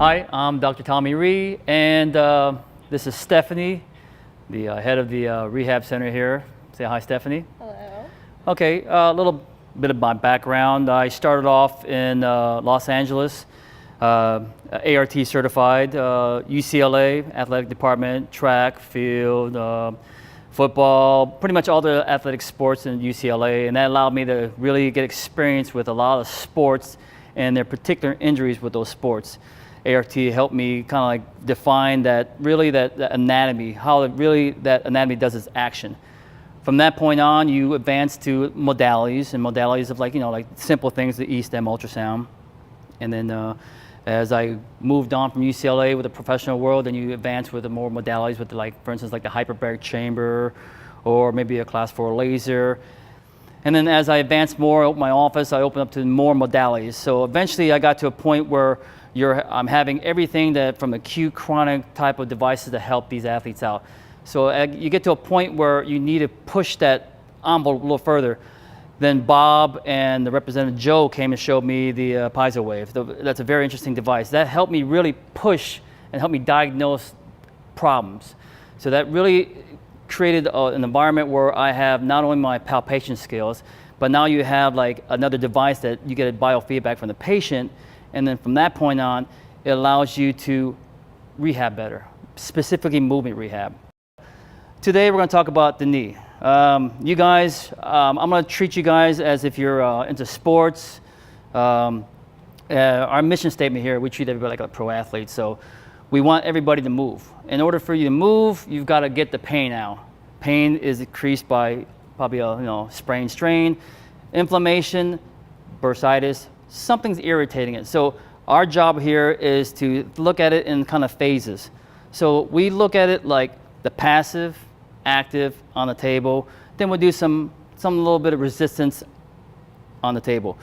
Hi, I'm Dr. Tommy Rhee, and this is Stephanie, the head of the rehab center here. Say hi, Stephanie. Hello. Okay, a little bit of my background. I started off in Los Angeles, ART certified, UCLA, athletic department, track, field, football, pretty much all the athletic sports in UCLA, and that allowed me to really get experience with a lot of sports and their particular injuries with those sports. ART helped me kind of like define that anatomy, how that anatomy does its action. From that point on, you advance to modalities, and modalities of like simple things, the E-stem ultrasound. And then as I moved on from UCLA with the professional world, then you advance with the more modalities with for instance, like the hyperbaric chamber, or maybe a class 4 laser. And then as I advanced more, opened my office, I opened up to more modalities. So eventually I got to a point where I'm having everything that from acute, chronic type of devices to help these athletes out. So you get to a point where you need to push that envelope a little further. Then Bob and the representative Joe came and showed me the PiezoWave. That's a very interesting device. That helped me really push and help me diagnose problems. So that really created an environment where I have not only my palpation skills, but now you have like another device that you get a biofeedback from the patient. And then from that point on, it allows you to rehab better, specifically movement rehab. Today we're going to talk about the knee. You guys, I'm going to treat you guys as if you're into sports. Our mission statement here, we treat everybody like a pro athlete. So we want everybody to move. In order for you to move, you've got to get the pain out. Pain is increased by probably a sprain, strain, inflammation, bursitis. Something's irritating it. So our job here is to look at it in kind of phases. So we look at it like the passive, active on the table. Then we'll do some little bit of resistance on the table.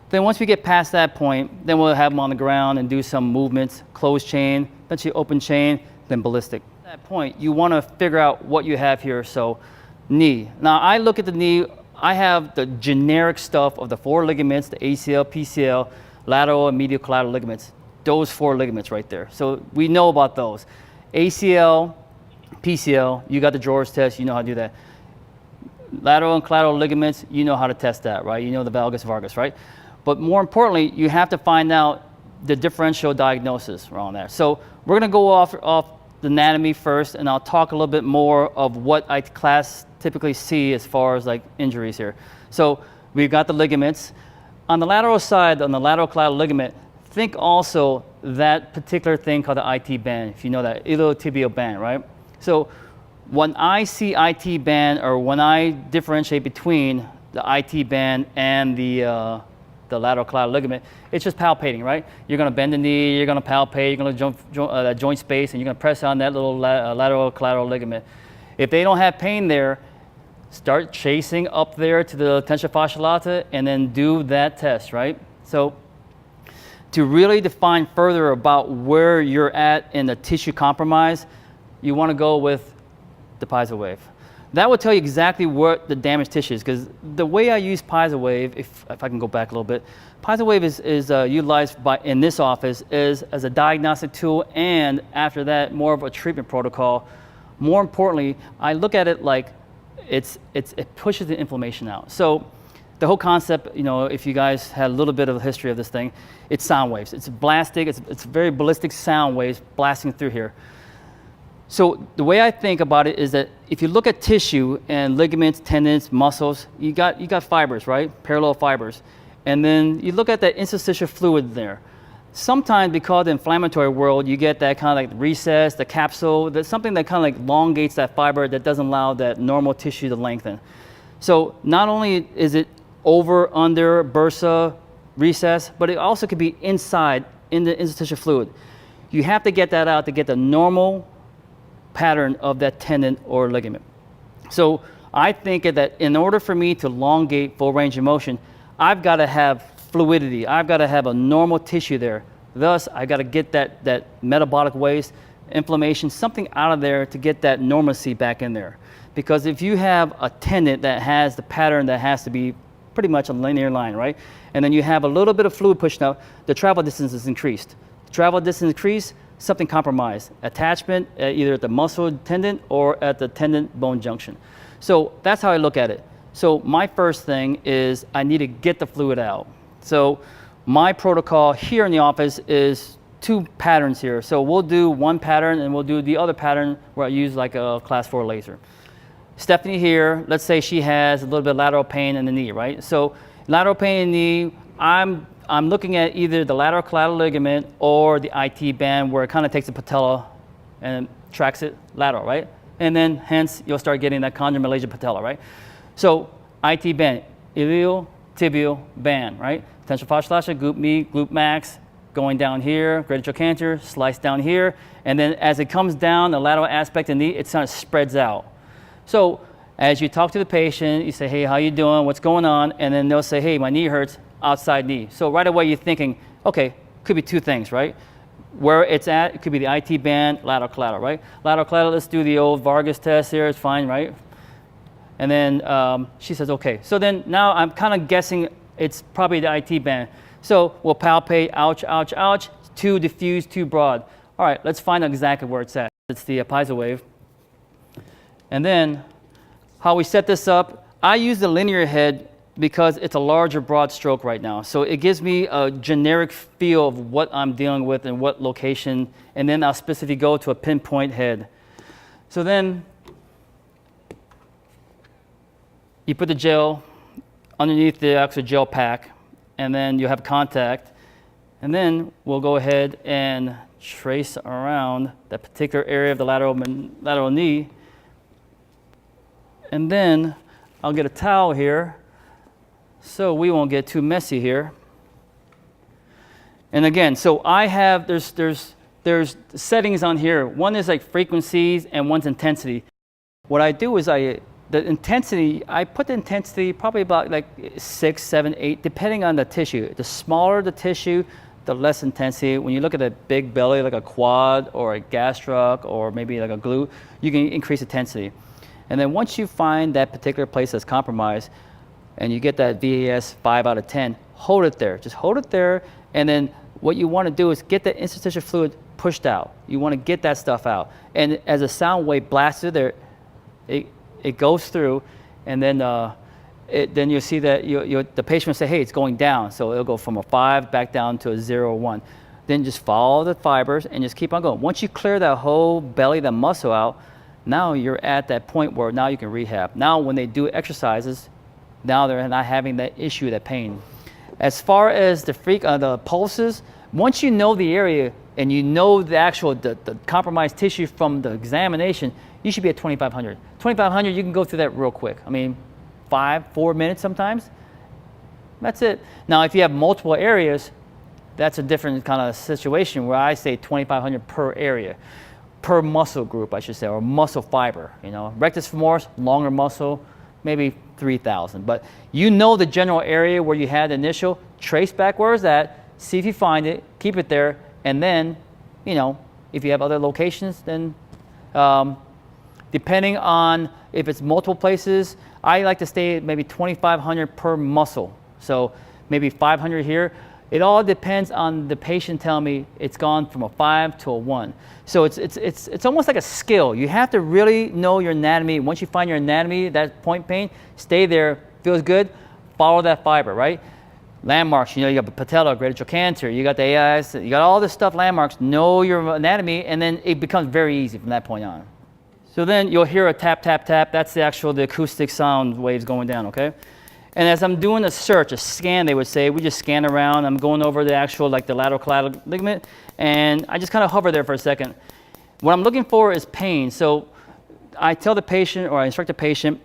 Then once we get past that point, then we'll have them on the ground and do some movements, closed chain, eventually open chain, then ballistic. At that point, you want to figure out what you have here. So knee. Now I look at the knee. I have the generic stuff of the 4 ligaments, the ACL, PCL, lateral and medial collateral ligaments. Those 4 ligaments right there. So we know about those. ACL, PCL, you got the drawers test, you know how to do that. Lateral and collateral ligaments, you know how to test that, right? You know the valgus, vargus, right? But more importantly, you have to find out the differential diagnosis around there. So we're going to go off the anatomy first, and I'll talk a little bit more of what I typically see as far as like injuries here. So we've got the ligaments. On the lateral side, on the lateral collateral ligament, think also that particular thing called the IT band, if you know that, iliotibial band, right? So when I see IT band, or when I differentiate between the IT band and the lateral collateral ligament, it's just palpating, right? You're going to bend the knee, you're going to palpate, you're going to joint space, and you're going to press on that little lateral collateral ligament. If they don't have pain there, start chasing up there to the tension fascia lata and then do that test, right? So to really define further about where you're at in the tissue compromise, you want to go with the PiezoWave. That will tell you exactly what the damaged tissue is, because the way I use PiezoWave, if I can go back a little bit, PiezoWave is utilized in this office as a diagnostic tool, and after that, more of a treatment protocol. More importantly, I look at it like it pushes the inflammation out. So the whole concept, if you guys had a little bit of a history of this thing, it's sound waves. It's blasting, it's very ballistic sound waves blasting through here. So the way I think about it is that if you look at tissue and ligaments, tendons, muscles, you got fibers, right? Parallel fibers. And then you look at that interstitial fluid there. Sometimes because of the inflammatory world, you get that kind of like recess, the capsule, that's something that kind of like elongates that fiber that doesn't allow that normal tissue to lengthen. So not only is it over, under, bursa, recess, but it also could be inside in the interstitial fluid. You have to get that out to get the normal pattern of that tendon or ligament. So I think that in order for me to elongate full range of motion, I've got to have fluidity. I've got to have a normal tissue there. Thus, I got to get that metabolic waste, inflammation, something out of there to get that normalcy back in there. Because if you have a tendon that has the pattern that has to be pretty much a linear line, right? And then you have a little bit of fluid pushing out, the travel distance is increased. travel distance increase, something compromised. Attachment either at the muscle tendon or at the tendon bone junction. So that's how I look at it. So my first thing is I need to get the fluid out. So my protocol here in the office is 2 patterns here. So we'll do one pattern and we'll do the other pattern where I use like a class 4 laser. Stephanie here, let's say she has a little bit of lateral pain in the knee, right? So lateral pain in the knee, I'm looking at either the lateral collateral ligament or the IT band where it kind of takes the patella and tracks it lateral, right? And then hence you'll start getting that chondromalaysia patella, right? So IT band, ilial tibial band, right? Tensor fascial glute med, glute max, going down here, greater trochanter, slice down here, and then as it comes down, the lateral aspect of the knee, it kind of spreads out. So as you talk to the patient, you say, hey, how you doing? What's going on? And then they'll say, hey, my knee hurts, outside knee. So right away you're thinking, okay, could be 2 things, right? Where it's at, it could be the IT band, lateral collateral, right? Lateral collateral, let's do the old Vargas test here, it's fine, right? And then she says, okay. So then now I'm kind of guessing it's probably the IT band. So we'll palpate, ouch, ouch, ouch, too diffuse, too broad. All right, let's find out exactly where it's at. It's the PiezoWave. And then how we set this up, I use the linear head because it's a larger broad stroke right now. So it gives me a generic feel of what I'm dealing with and what location, and then I'll specifically go to a pinpoint head. So then you put the gel underneath the actual gel pack, and then you have contact, and then we'll go ahead and trace around that particular area of the lateral knee, and then I'll get a towel here so we won't get too messy here. And again, so I have, there's settings on here. One is like frequencies and one's intensity. What I do is the intensity, I put the intensity probably about like 6, 7, 8, depending on the tissue. The smaller the tissue, the less intensity. When you look at a big belly, like a quad or a gastroc or maybe like a glute, you can increase intensity. And then once you find that particular place that's compromised, and you get that VAS 5 out of 10, hold it there. Just hold it there, and then what you want to do is get the interstitial fluid pushed out. You want to get that stuff out. And as a sound wave blasts through there, it goes through, and then then you'll see that the patient will say, hey, it's going down. So it'll go from a 5 back down to a 0 or 1. Then just follow the fibers and just keep on going. Once you clear that whole belly, that muscle out, now you're at that point where now you can rehab. Now when they do exercises, now they're not having that issue, that pain. As far as the pulses, once you know the area and you know the actual the compromised tissue from the examination, you should be at 2,500. 2,500, you can go through that real quick. I mean, 4 minutes sometimes. That's it. Now, if you have multiple areas, that's a different kind of situation where I say 2,500 per area, per muscle group, I should say, or muscle fiber. You know, rectus femoris, longer muscle, maybe 3,000. But you know the general area where you had the initial, trace back where it's at, see if you find it, keep it there, and then, you know, if you have other locations, then depending on if it's multiple places, I like to stay at maybe 2,500 per muscle. So maybe 500 here. It all depends on the patient telling me it's gone from a 5 to a 1. So it's almost like a skill. You have to really know your anatomy. Once you find your anatomy, that point pain, stay there, feels good, follow that fiber, right? Landmarks, you know, you got the patella, greater trochanter, you got the AIS, you got all this stuff, landmarks, know your anatomy, and then it becomes very easy from that point on. So then you'll hear a tap, tap, tap. That's the acoustic sound waves going down, okay? And as I'm doing a search, a scan, they would say, we just scan around. I'm going over the actual, like the lateral collateral ligament, and I just kind of hover there for a second. What I'm looking for is pain. So I tell the patient, or I instruct the patient,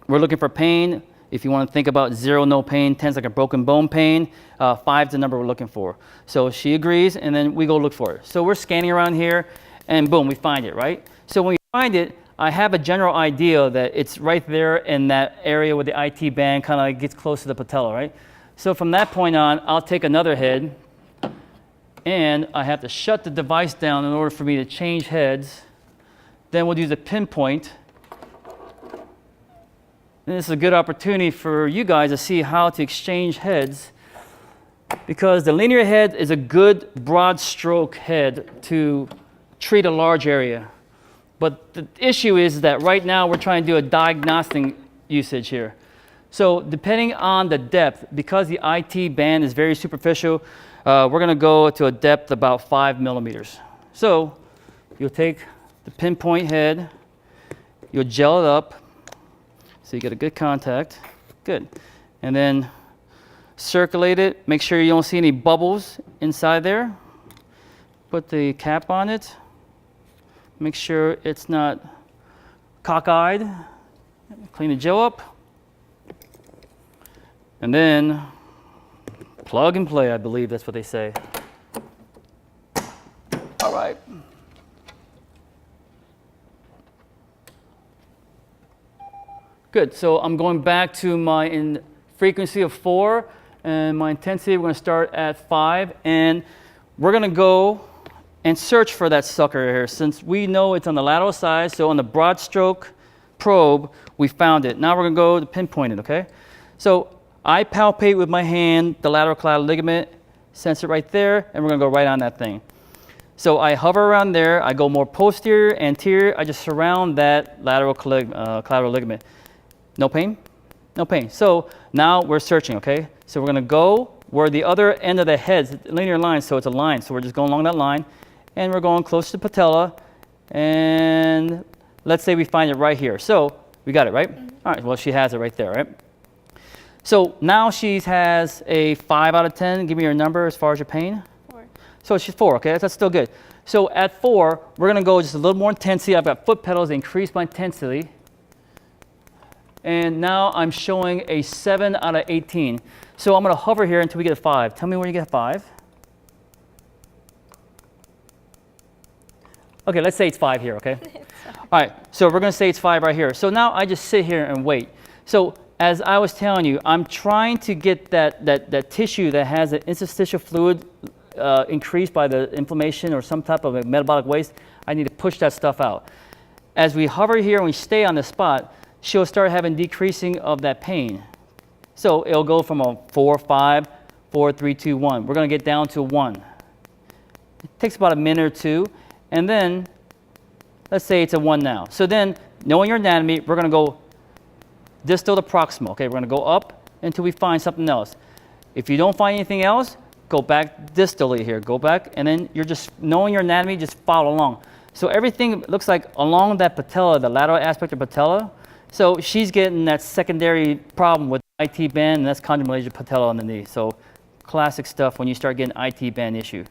we're looking for pain. If you want to think about 0, no pain, 10 is like a broken bone pain, 5 is the number we're looking for. So she agrees, and then we go look for it. So we're scanning around here, and boom, we find it, right? So when we find it, I have a general idea that it's right there in that area where the IT band kind of like gets close to the patella, right? So from that point on, I'll take another head, and I have to shut the device down in order for me to change heads. Then we'll use a pinpoint. And this is a good opportunity for you guys to see how to exchange heads. because the linear head is a good broad stroke head to treat a large area. But the issue is that right now we're trying to do a diagnostic usage here. So depending on the depth, because the IT band is very superficial, we're going to go to a depth about 5 millimeters. So you'll take the pinpoint head, you'll gel it up, so you get a good contact. Good. And then circulate it. Make sure you don't see any bubbles inside there. Put the cap on it. Make sure it's not cockeyed. Clean the gel up. And then plug and play, I believe that's what they say. All right. Good, so I'm going back to my frequency of 4, and my intensity, we're gonna start at 5, and we're gonna go and search for that sucker here. Since we know it's on the lateral side, so on the broad stroke probe, we found it. Now we're gonna go to pinpoint it, okay? So I palpate with my hand the lateral collateral ligament, sense it right there, and we're gonna go right on that thing. So I hover around there, I go more posterior, anterior, I just surround that lateral collateral ligament. No pain? No pain. So now we're searching, okay? So we're gonna go where the other end of the head's linear line, so it's a line. So we're just going along that line, and we're going close to patella, and let's say we find it right here. So we got it, right? Mm-hmm. All right, well, she has it right there, right? So now she has a 5 out of 10. Give me your number as far as your pain. 4. So she's 4, okay? That's still good. So at 4, we're gonna go just a little more intensity. I've got foot pedals, increase my intensity. And now I'm showing a 7 out of 18. So I'm gonna hover here until we get a 5. Tell me where you get 5. Okay, let's say it's 5 here, okay? All right, so we're gonna say it's 5 right here. So now I just sit here and wait. So as I was telling you, I'm trying to get that tissue that has an interstitial fluid increased by the inflammation or some type of a metabolic waste. I need to push that stuff out. As we hover here and we stay on the spot, she'll start having decreasing of that pain. So it'll go from a 4, 5, 4, 3, 2, 1. We're gonna get down to 1. It takes about a minute or two, and then let's say it's a 1 now. So then, knowing your anatomy, we're gonna go distal to proximal. Okay, we're gonna go up until we find something else. If you don't find anything else, go back distally here. Go back, and then you're just knowing your anatomy, just follow along. So everything looks like along that patella, the lateral aspect of patella. So she's getting that secondary problem with IT band, and that's chondromalacia patella on the knee. So classic stuff when you start getting IT band issue.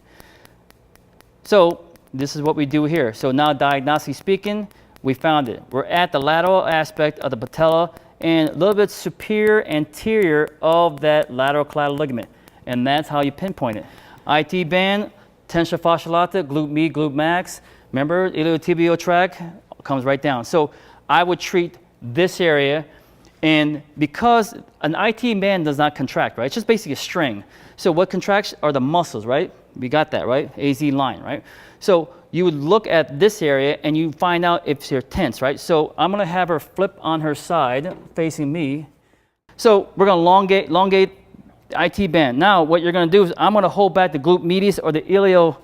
So this is what we do here. So now diagnostically speaking, we found it. We're at the lateral aspect of the patella and a little bit superior anterior of that lateral collateral ligament. And that's how you pinpoint it. IT band, tensor fascia lata, glute med, glute max. Remember, iliotibial tract comes right down. So I would treat this area, and because an IT band does not contract, right? It's just basically a string. So what contracts are the muscles, right? We got that, right? AZ line, right? So you would look at this area and you find out if you're tense, right? So I'm gonna have her flip on her side, facing me. So we're gonna elongate the IT band. Now what you're gonna do is I'm gonna hold back the glute medius or the iliotibial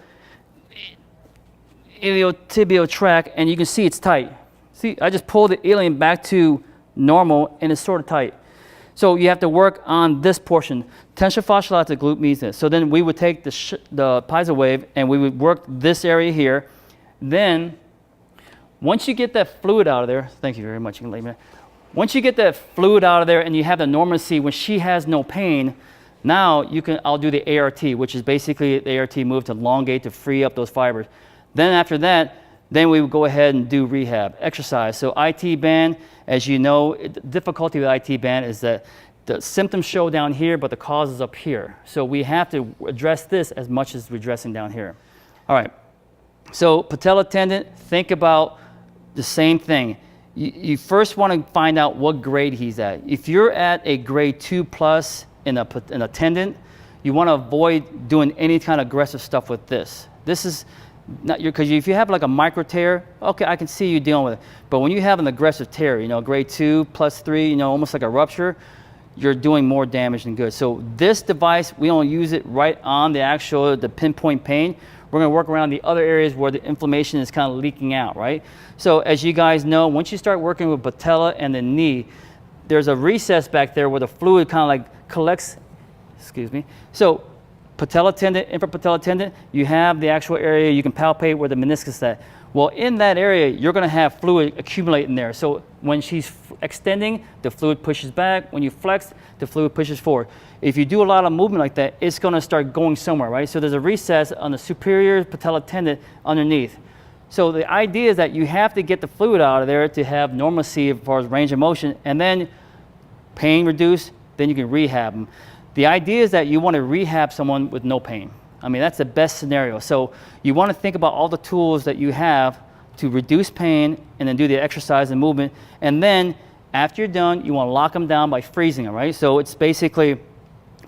tract, and you can see it's tight. See, I just pull the ilium back to normal, and it's sort of tight. So you have to work on this portion, tensor fascia lata, glute medius. So then we would take the PiezoWave and we would work this area here. Then, once you get that fluid out of there, thank you very much. You can lay me. Once you get that fluid out of there and you have the normancy when she has no pain, now you can. I'll do the ART, which is basically the ART move to elongate to free up those fibers. Then after that, then we would go ahead and do rehab, exercise. So IT band, as you know, the difficulty with IT band is that the symptoms show down here, but the cause is up here. So we have to address this as much as we're addressing down here. All right, so patellar tendon, think about the same thing. You first want to find out what grade he's at. If you're at a grade 2+ in a tendon, you want to avoid doing any kind of aggressive stuff with this. This is not your, because if you have like a micro tear, okay, I can see you dealing with it. But when you have an aggressive tear, you know, grade 2+3, you know, almost like a rupture, you're doing more damage than good. So this device, we don't use it right on the pinpoint pain. We're gonna work around the other areas where the inflammation is kind of leaking out, right? So as you guys know, once you start working with patella and the knee, there's a recess back there where the fluid kind of like collects, excuse me. So patellar tendon, infrapatellar tendon, you have the actual area you can palpate where the meniscus is at. Well, in that area, you're gonna have fluid accumulating there. So when she's extending, the fluid pushes back. When you flex, the fluid pushes forward. If you do a lot of movement like that, it's gonna start going somewhere, right? So there's a recess on the superior patellar tendon underneath. So the idea is that you have to get the fluid out of there to have normalcy as far as range of motion, and then pain reduced, then you can rehab them. The idea is that you want to rehab someone with no pain. I mean, that's the best scenario. So you want to think about all the tools that you have to reduce pain and then do the exercise and movement. And then after you're done, you want to lock them down by freezing them, right? So it's basically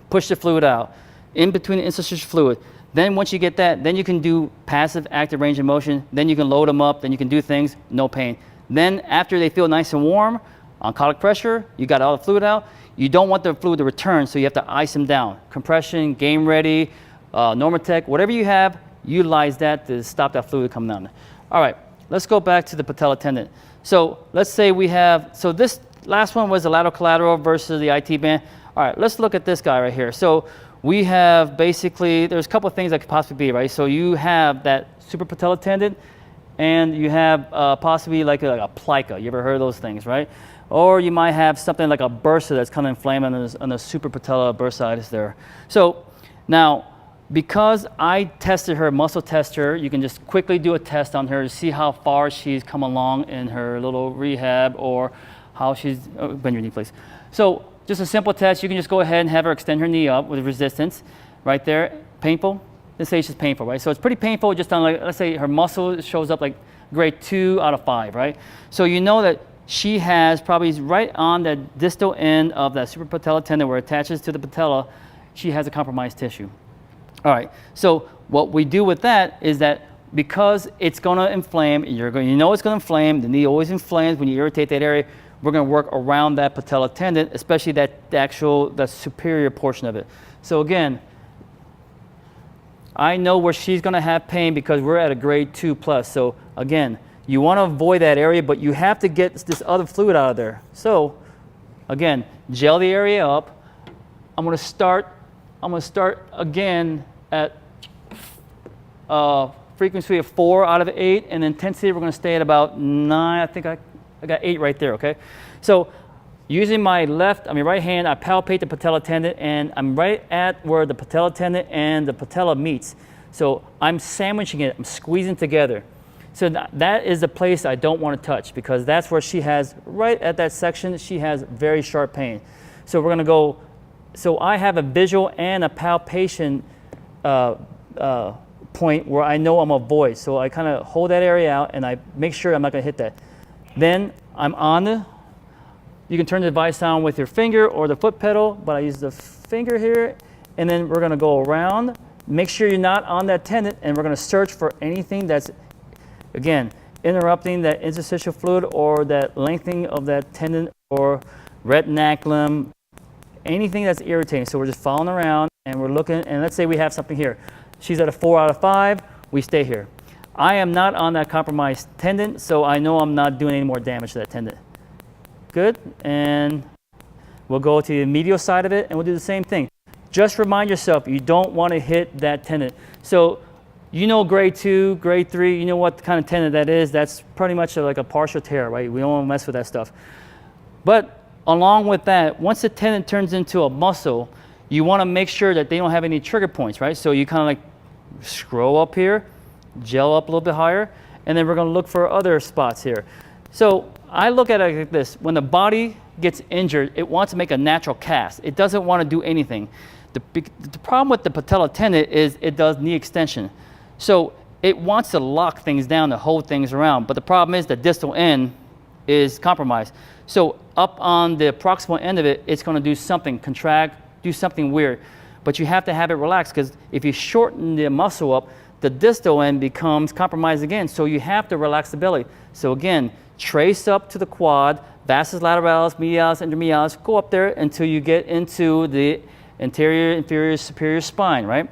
push the fluid out in between the interstitial fluid. Then once you get that, then you can do passive active range of motion. Then you can load them up, then you can do things, no pain. Then after they feel nice and warm, on colic pressure, you got all the fluid out. You don't want the fluid to return, so you have to ice them down. Compression, game ready, Normatec, whatever you have, utilize that to stop that fluid coming down. All right, let's go back to the patellar tendon. So let's say we have, so this last one was the lateral collateral versus the IT band. All right, let's look at this guy right here. So we have basically, there's a couple of things that could possibly be, right? So you have that suprapatellar tendon, and you have possibly like a plica. You ever heard of those things, right? Or you might have something like a bursa that's kind of inflamed on the suprapatellar bursitis there. So now, because I tested her, muscle tester, you can just quickly do a test on her to see how far she's come along in her little rehab, or how she's, bend your knee please. So just a simple test, you can just go ahead and have her extend her knee up with resistance, right there. Painful? Let's say it's just painful, right? So it's pretty painful just on, like, let's say her muscle shows up like grade 2 out of 5, right? So you know that she has probably right on the distal end of that suprapatellar tendon where it attaches to the patella, she has a compromised tissue. All right, so what we do with that is that because it's gonna inflame, you know it's gonna inflame, the knee always inflames when you irritate that area, we're gonna work around that patellar tendon, especially that superior portion of it. So again, I know where she's gonna have pain because we're at a grade 2 plus. So again, you wanna avoid that area, but you have to get this other fluid out of there. So again, gel the area up. I'm gonna start again at frequency of 4 out of 8, and intensity we're gonna stay at about 9. I think I got 8 right there, okay? So using my right hand, I palpate the patellar tendon, and I'm right at where the patellar tendon and the patella meets. So I'm sandwiching it, I'm squeezing together. So that is the place I don't want to touch, because that's where she has, right at that section, she has very sharp pain. So we're gonna go, so I have a visual and a palpation point where I know I'm avoid. So I kind of hold that area out and I make sure I'm not gonna hit that. Then I'm on the, you can turn the device on with your finger or the foot pedal, but I use the finger here, and then we're gonna go around, make sure you're not on that tendon, and we're gonna search for anything that's, again, interrupting that interstitial fluid or that lengthening of that tendon or retinaculum, anything that's irritating. So we're just following around and we're looking, and let's say we have something here. She's at a 4 out of 5, we stay here. I am not on that compromised tendon, so I know I'm not doing any more damage to that tendon. Good, and we'll go to the medial side of it and we'll do the same thing. Just remind yourself, you don't want to hit that tendon. So you know grade 2, grade 3, you know what kind of tendon that is. That's pretty much like a partial tear, right? We don't want to mess with that stuff. But along with that, once the tendon turns into a muscle, you want to make sure that they don't have any trigger points, right? So you kind of like scroll up here, gel up a little bit higher, and then we're going to look for other spots here. So I look at it like this. When the body gets injured, it wants to make a natural cast. It doesn't want to do anything. The problem with the patellar tendon is it does knee extension. So it wants to lock things down, to hold things around. But the problem is the distal end is compromised. So up on the proximal end of it, it's going to do something, contract, do something weird. But you have to have it relaxed, because if you shorten the muscle up, the distal end becomes compromised again. So you have to relax the belly. So again, trace up to the quad, vastus lateralis, medialis, intermedialis, go up there until you get into the anterior, inferior, superior spine, right?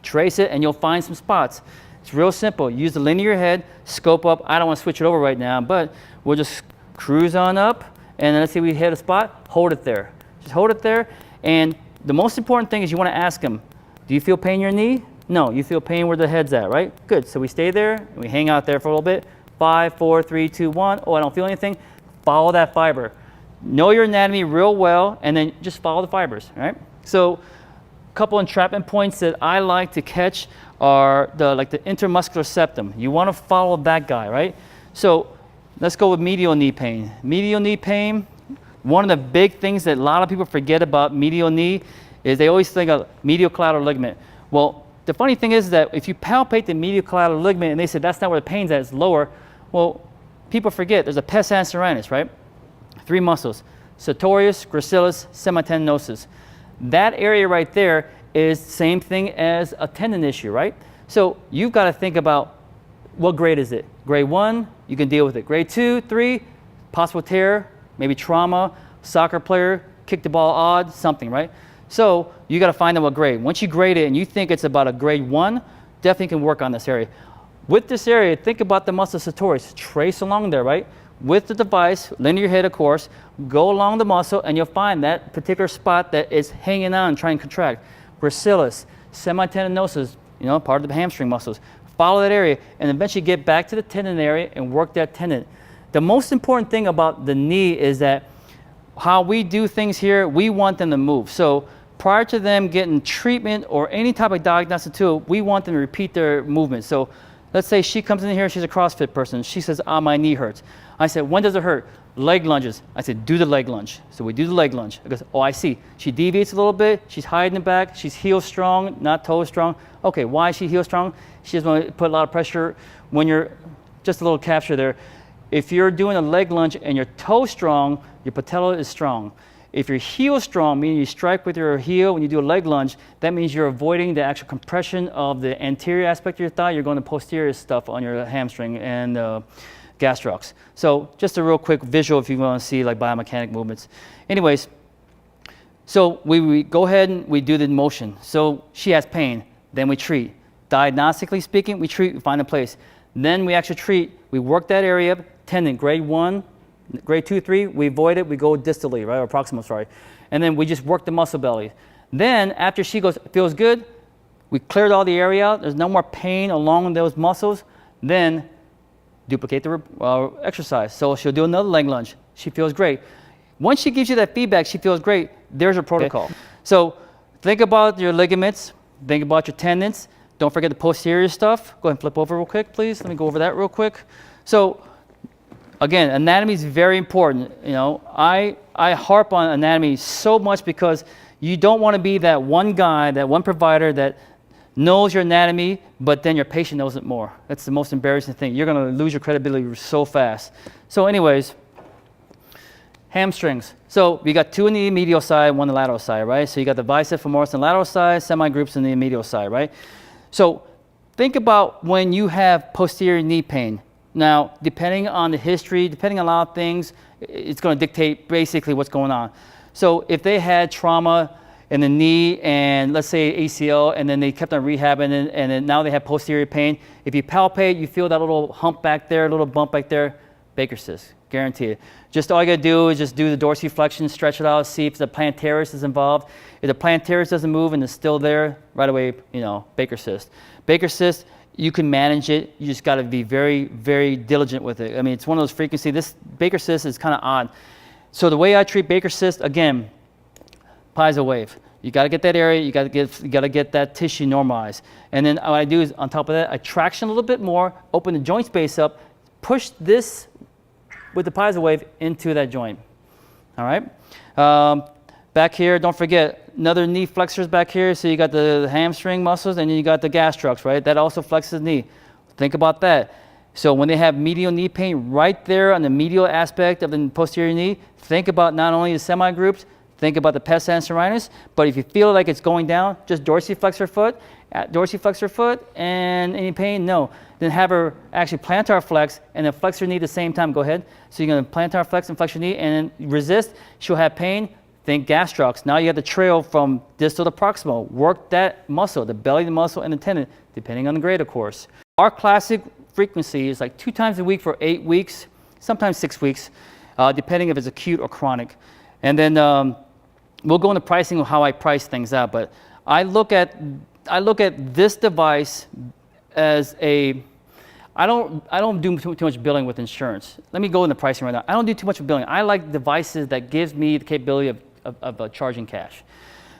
Trace it and you'll find some spots. It's real simple. Use the linear head, scope up. I don't want to switch it over right now, but we'll just cruise on up, and then let's say we hit a spot, hold it there. Just hold it there, and the most important thing is you want to ask them, do you feel pain in your knee? No, you feel pain where the head's at, right? Good, so we stay there, and we hang out there for a little bit. 5, 4, 3, 2, 1. Oh, I don't feel anything. Follow that fiber. Know your anatomy real well, and then just follow the fibers, right? So a couple entrapment points that I like to catch are the intermuscular septum. You want to follow that guy, right? So let's go with medial knee pain. Medial knee pain, one of the big things that a lot of people forget about medial knee is they always think of medial collateral ligament. Well, the funny thing is that if you palpate the medial collateral ligament and they say that's not where the pain's at, it's lower, well, people forget there's a pes anserinus, right? 3 muscles, sartorius, gracilis, semitendinosus. That area right there is the same thing as a tendon issue, right? So you've got to think about what grade is it? Grade 1, you can deal with it. Grade 2, 3, possible tear, maybe trauma, soccer player, kick the ball odd, something, right? So you got to find out what grade. Once you grade it and you think it's about a grade 1, definitely can work on this area. With this area, think about the muscle sartorius. Trace along there, right? With the device, linear head, of course, go along the muscle and you'll find that particular spot that is hanging on, trying to contract. Gracilis, semitendinosus, you know, part of the hamstring muscles. Follow that area and eventually get back to the tendon area and work that tendon. The most important thing about the knee is that how we do things here, we want them to move. So prior to them getting treatment or any type of diagnostic tool, we want them to repeat their movement. So let's say she comes in here, she's a CrossFit person. She says, my knee hurts. I said, when does it hurt? Leg lunges. I said, do the leg lunge. So we do the leg lunge. Because, oh, I see. She deviates a little bit. She's hiding the back. She's heel strong, not toe strong. Okay, why is she heel strong? She doesn't want to put a lot of pressure. When you're, just a little capture there, if you're doing a leg lunge and your toe strong, your patella is strong. If your heel strong, meaning you strike with your heel when you do a leg lunge, that means you're avoiding the actual compression of the anterior aspect of your thigh. You're going to posterior stuff on your hamstring and gastrocs. So just a real quick visual if you want to see like biomechanic movements. Anyways, so we go ahead and we do the motion. So she has pain, then we treat. Diagnostically speaking, we treat, we find a place. Then we actually treat, we work that area up, tendon, grade 1, grade 2, 3, we avoid it, we go distally, right, or proximal, sorry. And then we just work the muscle belly. Then after she goes, feels good, we cleared all the area out, there's no more pain along those muscles, then duplicate the exercise. So she'll do another leg lunge. She feels great. Once she gives you that feedback, she feels great, there's a protocol. Okay. So think about your ligaments, think about your tendons. Don't forget the posterior stuff. Go ahead and flip over real quick, please. Let me go over that real quick. So again, anatomy is very important. You know, I harp on anatomy so much because you don't want to be that one guy, that one provider that knows your anatomy, but then your patient knows it more. That's the most embarrassing thing. You're going to lose your credibility so fast. So anyways, hamstrings. So we got 2 on the medial side, 1 on the lateral side, right? So you got the bicep femoris on the lateral side, semi-groups on the medial side, right? So think about when you have posterior knee pain. Now, depending on the history, depending on a lot of things, it's going to dictate basically what's going on. So if they had trauma in the knee and let's say ACL and then they kept on rehabbing and then now they have posterior pain, if you palpate, you feel that little hump back there, a little bump back there, Baker cyst, guaranteed. Just all you gotta do is just do the dorsiflexion, stretch it out, see if the plantar teres is involved. If the plantar teres doesn't move and it's still there, right away, you know, Baker cyst. Baker cyst, you can manage it. You just got to be very, very diligent with it. I mean, it's one of those frequency. This Baker cyst is kind of odd. So the way I treat Baker cyst, again, PiezoWave. You got to get that area. You got to get that tissue normalized. And then what I do is on top of that, I traction a little bit more, open the joint space up, push this with the PiezoWave into that joint. All right. Back here, don't forget, another knee flexors back here. So you got the hamstring muscles and then you got the gastrocs, right? That also flexes the knee. Think about that. So when they have medial knee pain right there on the medial aspect of the posterior knee, think about not only the semi-groups, think about the pes anserinus, but if you feel like it's going down, just dorsiflex your foot dorsiflex her foot and any pain? No. Then have her actually plantar flex and then flex her knee at the same time. Go ahead. So you're going to plantar flex and flex your knee and then resist. She'll have pain. Think gastrocs. Now you have the trail from distal to proximal. Work that muscle, the belly, the muscle, and the tendon, depending on the grade, of course. Our classic frequency is like 2 times a week for 8 weeks, sometimes 6 weeks, depending if it's acute or chronic. And then we'll go into pricing of how I price things out. But I look at this device as a I don't do too much billing with insurance. Let me go into pricing right now. I don't do too much billing. I like devices that gives me the capability of charging cash.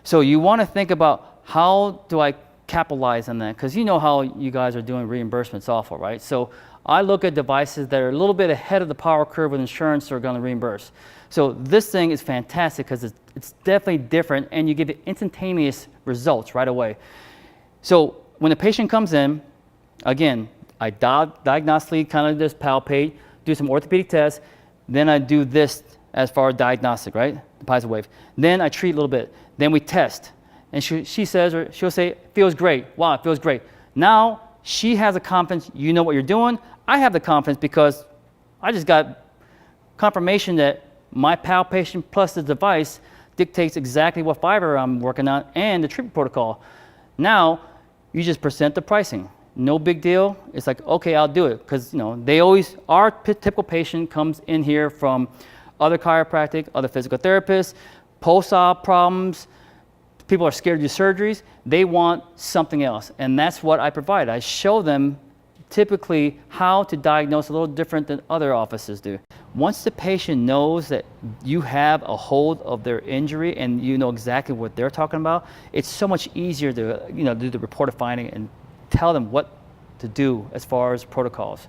So you want to think about how do I capitalize on that, because you know how you guys are doing reimbursements awful, right? So I look at devices that are a little bit ahead of the power curve with insurance are going to reimburse. So this thing is fantastic because it's definitely different and you get instantaneous results right away. So when the patient comes in, again, I diagnostically kind of just palpate, do some orthopedic tests, then I do this as far as diagnostic, right? The PiezoWave. Then I treat a little bit. Then we test. And she says, or she'll say, feels great. Wow, it feels great. Now she has a confidence, you know what you're doing. I have the confidence because I just got confirmation that my palpation plus the device dictates exactly what fiber I'm working on and the treatment protocol. Now you just present the pricing. No big deal. It's like, okay, I'll do it. Because, you know, our typical patient comes in here from other chiropractic, other physical therapists, post-op problems. People are scared to do surgeries. They want something else. And that's what I provide. I show them typically how to diagnose a little different than other offices do. Once the patient knows that you have a hold of their injury and you know exactly what they're talking about, it's so much easier to, you know, do the report of finding and tell them what to do as far as protocols.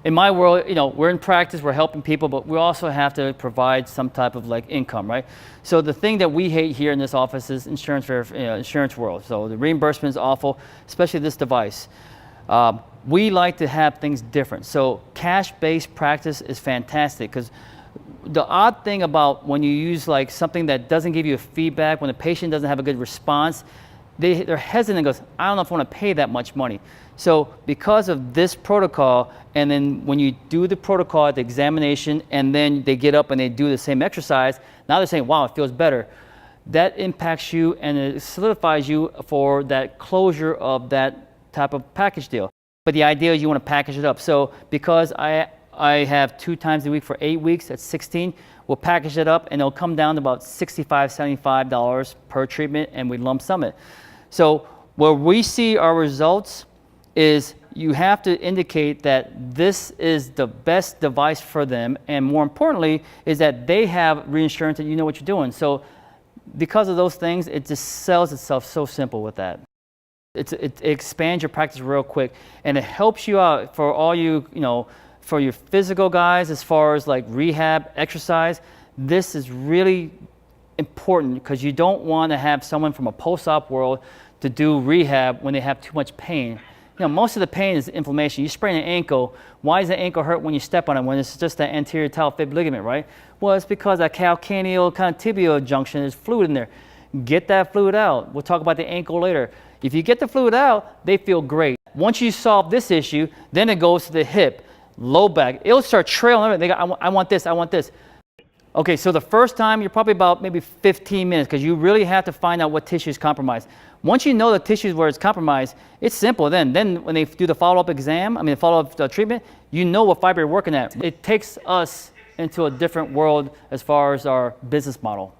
In my world, you know, we're in practice, we're helping people, but we also have to provide some type of like income, right? So the thing that we hate here in this office is insurance world. So the reimbursement is awful, especially this device. We like to have things different. So cash-based practice is fantastic because the odd thing about when you use like something that doesn't give you a feedback, when the patient doesn't have a good response, they're hesitant and goes, I don't know if I want to pay that much money. So because of this protocol, and then when you do the protocol at the examination, and then they get up and they do the same exercise, now they're saying, wow, it feels better. That impacts you and it solidifies you for that closure of that type of package deal. But the idea is you want to package it up. So because I have 2 times a week for 8 weeks, that's 16, we'll package it up and it'll come down to about $65, $75 per treatment, and we lump sum it. So where we see our results is you have to indicate that this is the best device for them, and more importantly is that they have reinsurance and you know what you're doing. So because of those things, it just sells itself so simple with that. It expands your practice real quick, and it helps you out for all you know, for your physical guys as far as like rehab, exercise. This is really important because you don't want to have someone from a post-op world to do rehab when they have too much pain. You know, most of the pain is inflammation. You sprain an ankle. Why does the ankle hurt when you step on it when it's just that anterior talus fib ligament, right? Well, it's because that calcaneal kind of tibial junction, there's fluid in there. Get that fluid out. We'll talk about the ankle later. If you get the fluid out, they feel great. Once you solve this issue, then it goes to the hip, low back. It'll start trailing. They go, I want this, I want this. Okay, so the first time, you're probably about maybe 15 minutes because you really have to find out what tissue is compromised. Once you know the tissues where it's compromised, it's simple then. Then when they do the follow-up exam, the follow-up treatment, you know what fiber you're working at. It takes us into a different world as far as our business model.